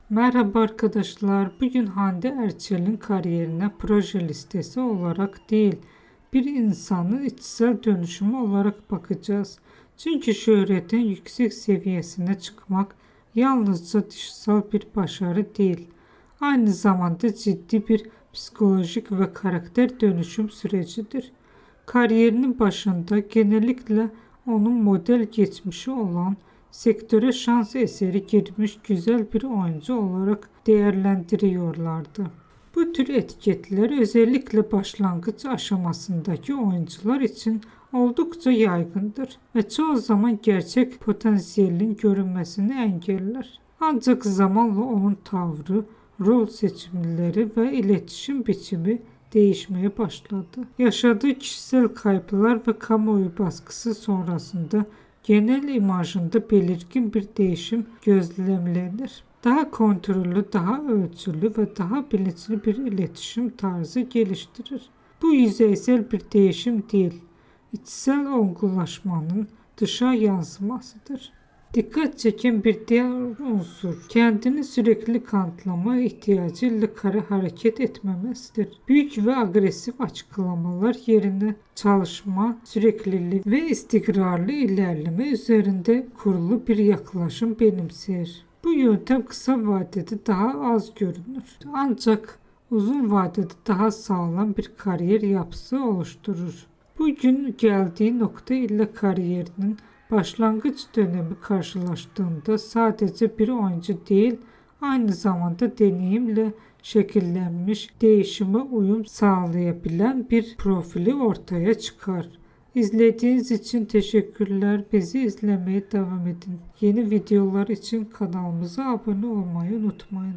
Merhaba arkadaşlar. Bugün Hande Erçel'in kariyerine proje listesi olarak değil, bir insanın içsel dönüşümü olarak bakacağız. Çünkü şöhretin yüksek seviyesine çıkmak yalnızca dışsal bir başarı değil, aynı zamanda ciddi bir psikolojik ve karakter dönüşüm sürecidir. Kariyerinin başında genellikle onun model geçmişi olan sektöre şans eseri girmiş güzel bir oyuncu olarak değerlendiriyorlardı. Bu tür etiketler özellikle başlangıç aşamasındaki oyuncular için oldukça yaygındır ve çoğu zaman gerçek potansiyelin görünmesini engeller. Ancak zamanla onun tavrı, rol seçimleri ve iletişim biçimi değişmeye başladı. Yaşadığı kişisel kayıplar ve kamuoyu baskısı sonrasında genel imajında belirgin bir değişim gözlemlenir. Daha kontrollü, daha ölçülü ve daha bilinçli bir iletişim tarzı geliştirir. Bu yüzeysel bir değişim değil, içsel olgunlaşmanın dışa yansımasıdır. Dikkat çeken bir diğer unsur, kendini sürekli kanıtlama ihtiyacıyla hareket etmemesidir. Büyük ve agresif açıklamalar yerine çalışma, sürekliliği ve istikrarlı ilerleme üzerinde kurulu bir yaklaşım benimser. Bu yöntem kısa vadede daha az görünür. Ancak uzun vadede daha sağlam bir kariyer yapısı oluşturur. Bugün geldiği nokta ile kariyerinin başlangıç dönemi karşılaştığında sadece bir oyuncu değil, aynı zamanda deneyimle şekillenmiş, değişime uyum sağlayabilen bir profili ortaya çıkar. İzlediğiniz için teşekkürler. Bizi izlemeye devam edin. Yeni videolar için kanalımıza abone olmayı unutmayın.